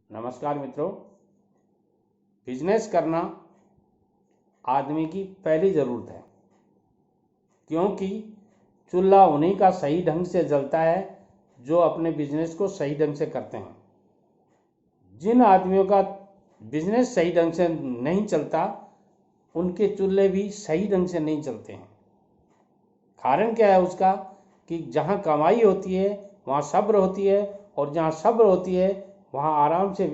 नमस्कार मित्रों। बिजनेस करना आदमी की पहली ज़रूरत है, क्योंकि चूल्हा उन्हीं का सही ढंग से जलता है जो अपने बिजनेस को सही ढंग से करते हैं। जिन आदमियों का बिजनेस सही ढंग से नहीं चलता, उनके चूल्हे भी सही ढंग से नहीं चलते हैं। कारण क्या है उसका कि जहाँ कमाई होती है वहाँ सब्र होती है, और जहाँ सब्र होती है वहाँ आराम से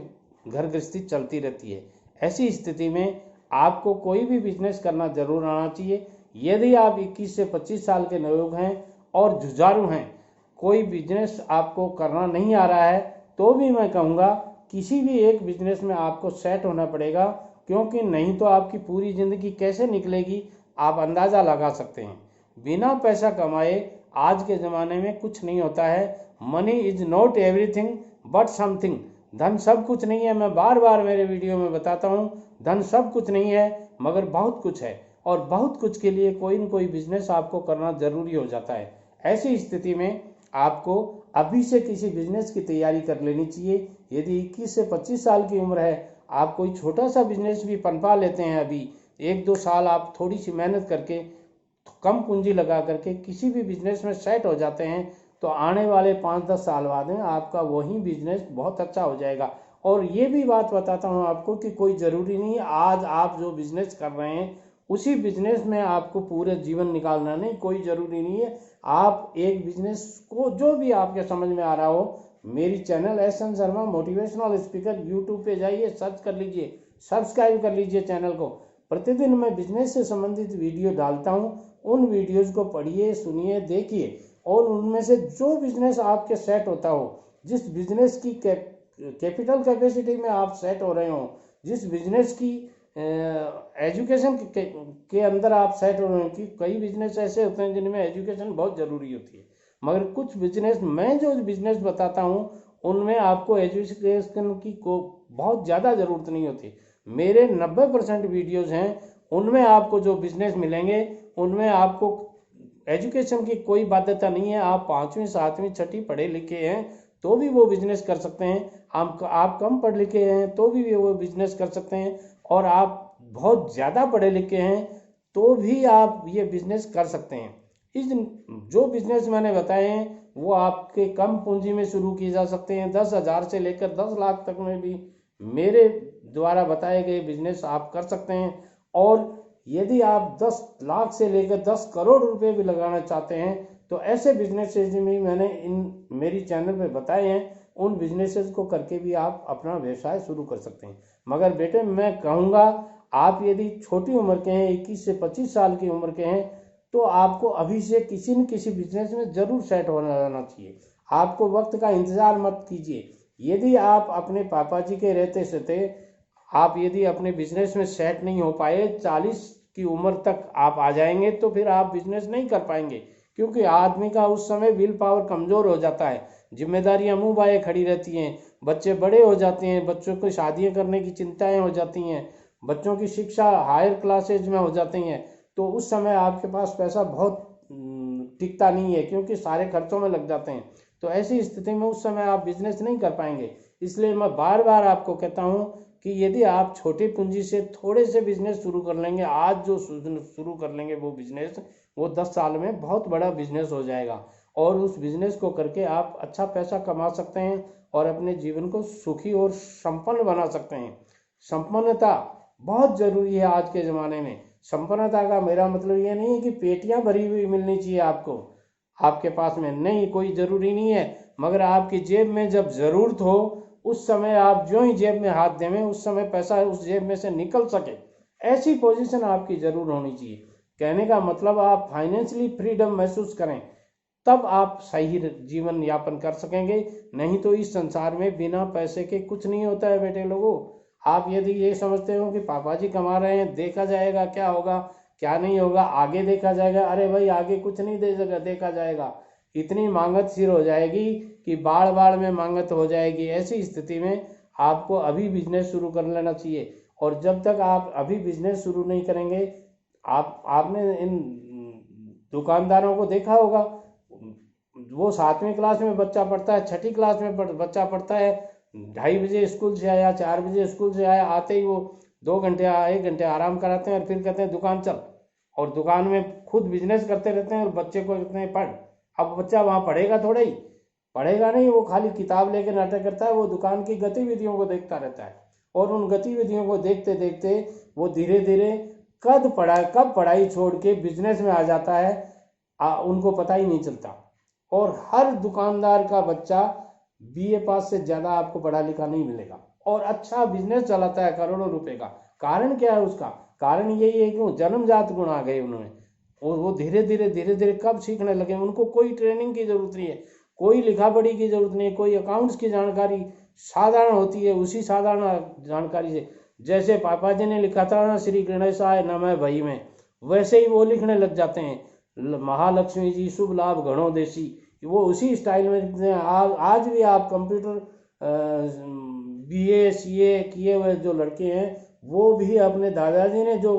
घर गृहस्थी चलती रहती है। ऐसी स्थिति में आपको कोई भी बिजनेस करना जरूर आना चाहिए। यदि आप 21 से 25 साल के नवयुवक हैं और जुझारू हैं, कोई बिजनेस आपको करना नहीं आ रहा है, तो भी मैं कहूँगा किसी भी एक बिजनेस में आपको सेट होना पड़ेगा, क्योंकि नहीं तो आपकी पूरी ज़िंदगी कैसे निकलेगी आप अंदाज़ा लगा सकते हैं। बिना पैसा कमाए आज के ज़माने में कुछ नहीं होता है। Money is not everything but something. धन सब कुछ नहीं है। मैं बार बार मेरे वीडियो में बताता हूँ, धन सब कुछ नहीं है मगर बहुत कुछ है, और बहुत कुछ के लिए कोई न कोई बिजनेस आपको करना ज़रूरी हो जाता है। ऐसी स्थिति में आपको अभी से किसी बिजनेस की तैयारी कर लेनी चाहिए। यदि 21 से 25 साल की उम्र है, आप कोई छोटा सा बिजनेस भी पनपा लेते हैं, अभी 1-2 साल आप थोड़ी सी मेहनत करके कम पूंजी लगा करके किसी भी बिजनेस में सेट हो जाते हैं, तो आने वाले 5-10 साल बाद में आपका वही बिजनेस बहुत अच्छा हो जाएगा। और ये भी बात बताता हूँ आपको कि कोई ज़रूरी नहीं है आज आप जो बिजनेस कर रहे हैं उसी बिजनेस में आपको पूरे जीवन निकालना, नहीं, कोई ज़रूरी नहीं है। आप एक बिजनेस को जो भी आपके समझ में आ रहा हो, मेरी channel SN. Sharma motivational speaker YouTube पे जाइए, सर्च कर लीजिए, सब्सक्राइब कर लीजिए चैनल को। प्रतिदिन मैं बिजनेस से संबंधित वीडियो डालता हूँ। उन वीडियोज़ को पढ़िए, सुनिए, देखिए, और उनमें से जो बिजनेस आपके सेट होता हो, जिस बिजनेस की कैपिटल कैपेसिटी में आप सेट हो रहे हो, जिस बिजनेस की एजुकेशन के अंदर आप सेट हो रहे हो, कि कई बिजनेस ऐसे होते हैं जिनमें एजुकेशन बहुत ज़रूरी होती है, मगर कुछ बिजनेस, मैं जो बिजनेस बताता हूँ उनमें आपको एजुकेशन की को बहुत ज़्यादा ज़रूरत नहीं होती। मेरे 90% वीडियोज़ हैं, उनमें आपको जो बिजनेस मिलेंगे उनमें आपको एजुकेशन की कोई बाध्यता नहीं है। आप 5वीं 7वीं 6ठी पढ़े लिखे हैं तो भी वो बिजनेस कर सकते हैं। आप कम पढ़े लिखे हैं तो भी वो बिजनेस कर सकते हैं, और आप बहुत ज़्यादा पढ़े लिखे हैं तो भी आप ये बिजनेस कर सकते हैं। इस जो बिजनेस मैंने बताए हैं वो आपके कम पूंजी में शुरू किए जा सकते हैं। 10,000 से लेकर 10 लाख तक में भी मेरे द्वारा बताए गए बिजनेस आप कर सकते हैं। और यदि आप 10 लाख से लेकर 10 करोड़ रुपए भी लगाना चाहते हैं तो ऐसे बिजनेसेस भी मैंने इन मेरी चैनल पे बताए हैं। उन बिजनेसेस को करके भी आप अपना व्यवसाय शुरू कर सकते हैं। मगर बेटे, मैं कहूँगा आप यदि छोटी उम्र के हैं, 21 से 25 साल की उम्र के हैं, तो आपको अभी से किसी न किसी बिजनेस में ज़रूर सेट होना जाना चाहिए। आपको वक्त का इंतज़ार मत कीजिए। यदि आप अपने पापा जी के रहते सहते आप यदि अपने बिजनेस में सेट नहीं हो पाए, 40 की उम्र तक आप आ जाएंगे, तो फिर आप बिजनेस नहीं कर पाएंगे, क्योंकि आदमी का उस समय विल पावर कमज़ोर हो जाता है। जिम्मेदारियां मुंह बाए खड़ी रहती हैं, बच्चे बड़े हो जाते हैं, बच्चों को शादियां करने की चिंताएं हो जाती हैं, बच्चों की शिक्षा हायर क्लासेज में हो जाती हैं, तो उस समय आपके पास पैसा बहुत टिकता नहीं है, क्योंकि सारे खर्चों में लग जाते हैं। तो ऐसी स्थिति में उस समय आप बिजनेस नहीं कर पाएंगे। इसलिए मैं बार बार आपको कहता हूँ कि यदि आप छोटी पूंजी से थोड़े से बिजनेस शुरू कर लेंगे, आज जो शुरू कर लेंगे वो बिजनेस, वो 10 साल में बहुत बड़ा बिजनेस हो जाएगा, और उस बिजनेस को करके आप अच्छा पैसा कमा सकते हैं और अपने जीवन को सुखी और संपन्न बना सकते हैं। संपन्नता बहुत ज़रूरी है आज के ज़माने में। संपन्नता का मेरा मतलब ये नहीं है कि पेटियां भरी हुई मिलनी चाहिए आपको आपके पास में, नहीं, कोई ज़रूरी नहीं है, मगर आपकी जेब में जब ज़रूरत हो उस समय आप जो ही जेब में हाथ देवें उस समय पैसा उस जेब में से निकल सके, ऐसी पोजीशन आपकी ज़रूर होनी चाहिए। कहने का मतलब आप फाइनेंशियली फ्रीडम महसूस करें, तब आप सही जीवन यापन कर सकेंगे। नहीं तो इस संसार में बिना पैसे के कुछ नहीं होता है बेटे लोगों। आप यदि ये समझते हो कि पापा जी कमा रहे हैं, देखा जाएगा क्या होगा क्या नहीं होगा, आगे देखा जाएगा, अरे भाई आगे कुछ नहीं देखा जाएगा। इतनी मांगत सिर हो जाएगी कि बाढ़ बाढ़ में मांगत हो जाएगी। ऐसी स्थिति में आपको अभी बिजनेस शुरू कर लेना चाहिए, और जब तक आप अभी बिजनेस शुरू नहीं करेंगे, आपने इन दुकानदारों को देखा होगा, वो 7वीं क्लास में बच्चा पढ़ता है, 6ठी क्लास में बच्चा पढ़ता है, 2:30 बजे स्कूल से आया, 4 बजे स्कूल से आया, आते ही वो 2 घंटे 1 घंटे आराम कराते हैं और फिर कहते हैं दुकान चल, और दुकान में खुद बिजनेस करते रहते हैं और बच्चे को कहते हैं पढ़। अब बच्चा वहाँ पढ़ेगा थोड़ा ही, पढ़ेगा नहीं, वो खाली किताब लेके नाटक करता है, वो दुकान की गतिविधियों को देखता रहता है, और उन गतिविधियों को देखते देखते वो धीरे धीरे कब पढ़ाई छोड़ के बिजनेस में आ जाता है, उनको पता ही नहीं चलता। और हर दुकानदार का बच्चा बीए पास से ज़्यादा आपको पढ़ा लिखा नहीं मिलेगा, और अच्छा बिजनेस चलाता है करोड़ों रुपए का। कारण क्या है उसका? कारण यही है कि वो जन्मजात गुण आ गए उन्होंने, और वो धीरे धीरे कब सीखने लगे। उनको कोई ट्रेनिंग की जरूरत नहीं है, कोई लिखा पढ़ी की जरूरत नहीं है, कोई अकाउंट्स की जानकारी साधारण होती है, उसी साधारण जानकारी से, जैसे पापा जी ने लिखा था ना श्री गणेशाय नमः भई में, वैसे ही वो लिखने लग जाते हैं महालक्ष्मी जी शुभ लाभ घणो देसी, वो उसी स्टाइल में लिखते हैं। आज भी आप कंप्यूटर बीए सीए किए हुए जो लड़के हैं, वो भी अपने दादाजी ने जो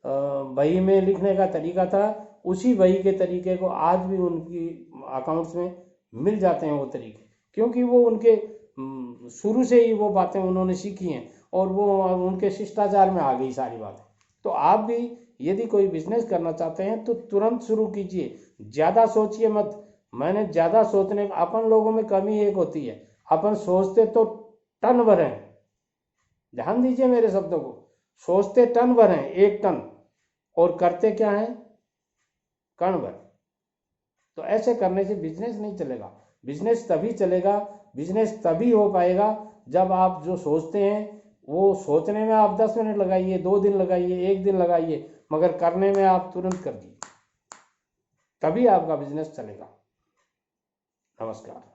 बही में लिखने का तरीका था, उसी बही के तरीके को आज भी उनकी अकाउंट्स में मिल जाते हैं वो तरीके, क्योंकि वो उनके शुरू से ही वो बातें उन्होंने सीखी हैं, और वो उनके शिष्टाचार में आ गई सारी बातें। तो आप भी यदि कोई बिजनेस करना चाहते हैं तो तुरंत शुरू कीजिए, ज़्यादा सोचिए मत। मैंने ज़्यादा सोचने, अपन लोगों में कमी एक होती है, अपन सोचते तो टन भर हैं, ध्यान दीजिए मेरे शब्दों को, सोचते टन भर हैं, 1 टन, और करते क्या हैं? कण भर। तो ऐसे करने से बिजनेस नहीं चलेगा। बिजनेस तभी चलेगा, बिजनेस तभी हो पाएगा जब आप जो सोचते हैं, वो सोचने में आप 10 मिनट लगाइए, 2 दिन लगाइए, 1 दिन लगाइए, मगर करने में आप तुरंत कर दीजिए, तभी आपका बिजनेस चलेगा। नमस्कार।